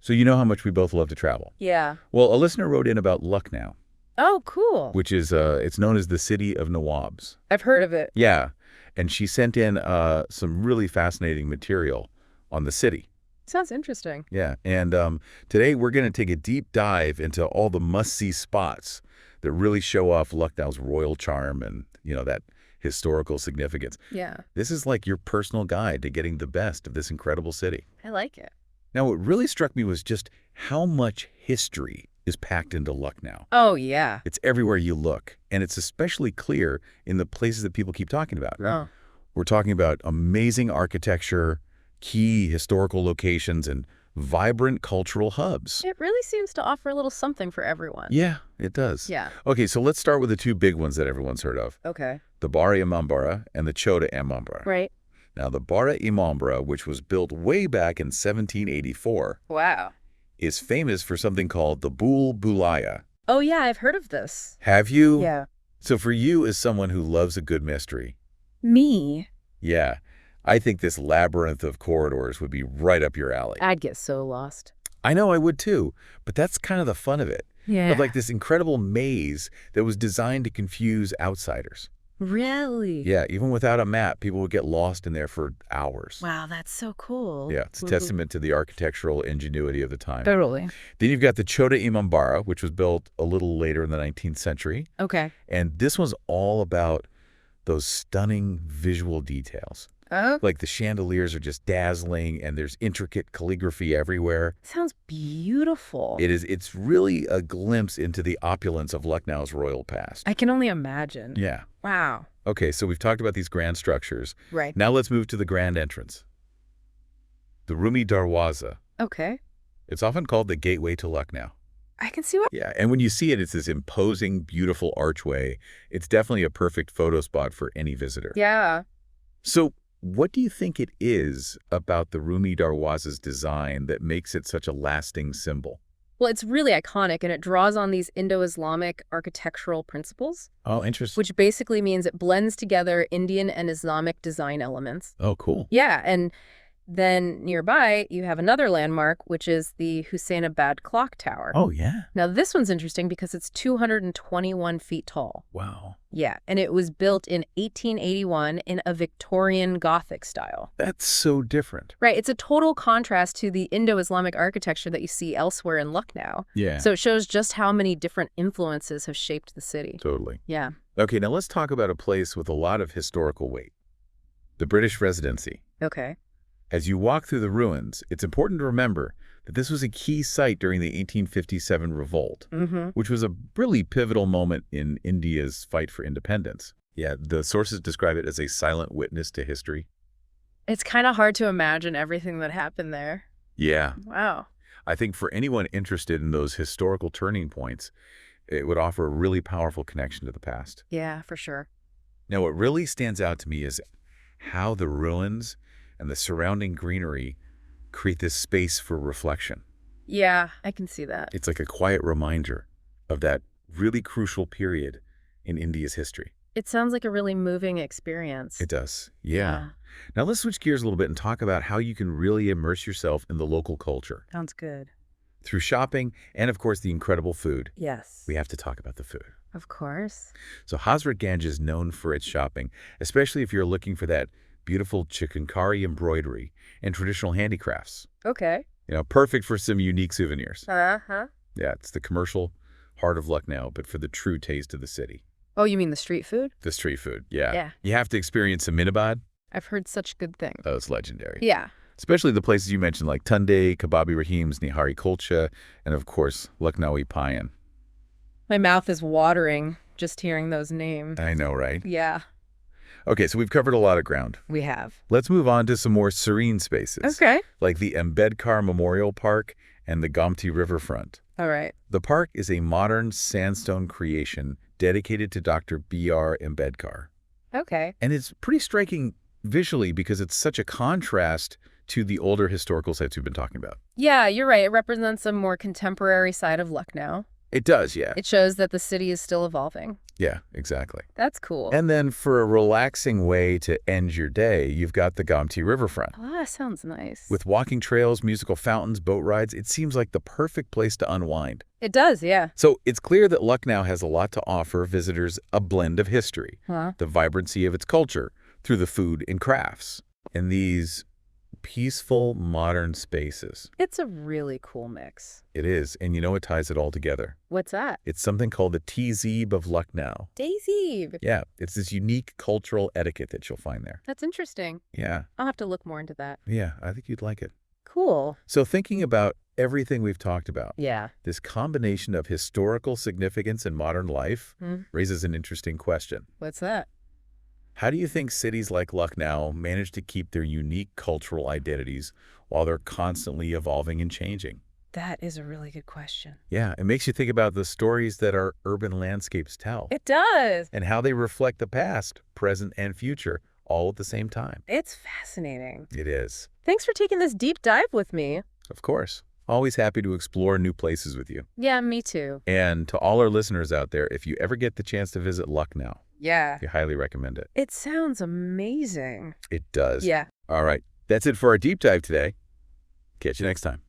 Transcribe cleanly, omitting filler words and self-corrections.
So you know how much we both love to travel. Yeah. Well, a listener wrote in about Lucknow, Oh, cool. which is, it's known as the city of Nawabs. I've heard of it. Yeah, and she sent in some really fascinating material on the city. Sounds interesting. Yeah, and today we're going to take a deep dive into all the must-see spots that really show off Lucknow's royal charm and, that historical significance. Yeah. This is like your personal guide to getting the best of this incredible city. I like it. Now, what really struck me was just how much history is packed into Lucknow. Oh, yeah. It's everywhere you look, and it's especially clear in the places that people keep talking about. Oh. We're talking about amazing architecture, key historical locations, and vibrant cultural hubs. It really seems to offer a little something for everyone. Yeah, it does. Yeah. Okay, so let's start with the two big ones that everyone's heard of. Okay. The Bar-e-Imambara and the Chota-Imambara. Right. Now, the Bar-e-Imambara, which was built way back in 1784, Wow. is famous for something called the Bul Bulaya. Oh, yeah, I've heard of this. Have you? Yeah. So for you as someone who loves a good mystery, Me? yeah, I think this labyrinth of corridors would be right up your alley. I'd get so lost. I know I would too, but that's kind of the fun of it. Yeah. Of like this incredible maze that was designed to confuse outsiders. Really? Yeah, even without a map, people would get lost in there for hours. Wow, that's so cool. Yeah, it's a testament to the architectural ingenuity of the time. Totally. Then you've got the Chota-Imambara, which was built a little later in the 19th century. Okay. And this one's all about those stunning visual details. Oh. Like the chandeliers are just dazzling and there's intricate calligraphy everywhere. Sounds beautiful. It's really a glimpse into the opulence of Lucknow's royal past. I can only imagine. Yeah. Wow. Okay, so we've talked about these grand structures. Right. Now let's move to the grand entrance. The Rumi Darwaza. Okay. It's often called the gateway to Lucknow. I can see what. Yeah, and when you see it, it's this imposing, beautiful archway. It's definitely a perfect photo spot for any visitor. Yeah. So what do you think it is about the Rumi Darwaza's design that makes it such a lasting symbol? Well, it's really iconic, and it draws on these Indo-Islamic architectural principles, Oh, interesting. which basically means it blends together Indian and Islamic design elements. Oh, cool. Yeah, and then nearby, you have another landmark, which is the Husainabad Clock Tower. Oh, yeah. Now, this one's interesting because it's 221 feet tall. Wow. Yeah, and it was built in 1881 in a Victorian Gothic style. That's so different. Right, it's a total contrast to the Indo-Islamic architecture that you see elsewhere in Lucknow. Yeah. So it shows just how many different influences have shaped the city. Totally. Yeah. Okay, now let's talk about a place with a lot of historical weight. The British Residency. Okay. As you walk through the ruins, it's important to remember that this was a key site during the 1857 revolt, which was a really pivotal moment in India's fight for independence. Yeah, the sources describe it as a silent witness to history. It's kind of hard to imagine everything that happened there. Yeah. Wow. I think for anyone interested in those historical turning points, it would offer a really powerful connection to the past. Yeah, for sure. Now, what really stands out to me is how the ruins and the surrounding greenery create this space for reflection. Yeah, I can see that. It's like a quiet reminder of that really crucial period in India's history. It sounds like a really moving experience. It does. Yeah. Now let's switch gears a little bit and talk about how you can really immerse yourself in the local culture. Sounds good. Through shopping and, of course, the incredible food. Yes. We have to talk about the food. Of course. So Hazrat Ganj is known for its shopping, especially if you're looking for that beautiful chikankari embroidery and traditional handicrafts. Okay. Perfect for some unique souvenirs. Uh-huh. Yeah, it's the commercial heart of Lucknow, but for the true taste of the city. Oh, you mean the street food? The street food, yeah. Yeah. You have to experience some minabad. I've heard such good things. Oh, it's legendary. Yeah. Especially the places you mentioned like Tunde, Kababi Rahim's, Nihari Kulcha, and of course, Lucknowi Payan. My mouth is watering just hearing those names. I know, right? Yeah, Okay, so we've covered a lot of ground. we have. Let's move on to some more serene spaces. Okay. Like the Ambedkar Memorial Park and the Gomti Riverfront. All right. The park is a modern sandstone creation dedicated to Dr. B.R. Ambedkar. Okay. And it's pretty striking visually because it's such a contrast to the older historical sites we've been talking about. Yeah, you're right. It represents a more contemporary side of Lucknow. It does, yeah. It shows that the city is still evolving. Yeah, exactly. That's cool. And then for a relaxing way to end your day, you've got the Gomti Riverfront. Oh, that sounds nice. With walking trails, musical fountains, boat rides, it seems like the perfect place to unwind. It does, yeah. So it's clear that Lucknow has a lot to offer visitors, a blend of history, the vibrancy of its culture, through the food and crafts, and these peaceful, modern spaces. It's a really cool mix. It is, and you know what ties it all together? What's that? It's something called the Tehzeeb of Lucknow. Tehzeeb. Yeah, it's this unique cultural etiquette that you'll find there. That's interesting. Yeah. I'll have to look more into that. Yeah, I think you'd like it. Cool. So thinking about everything we've talked about, Yeah. this combination of historical significance and modern life raises an interesting question. What's that? How do you think cities like Lucknow manage to keep their unique cultural identities while they're constantly evolving and changing? That is a really good question. Yeah, it makes you think about the stories that our urban landscapes tell It does. and how they reflect the past, present, and future all at the same time. It's fascinating. It is. Thanks for taking this deep dive with me. Of course. Always happy to explore new places with you. Yeah, me too. And to all our listeners out there, if you ever get the chance to visit Lucknow, Yeah. I highly recommend it. It sounds amazing. It does. Yeah. All right. That's it for our deep dive today. Catch you next time.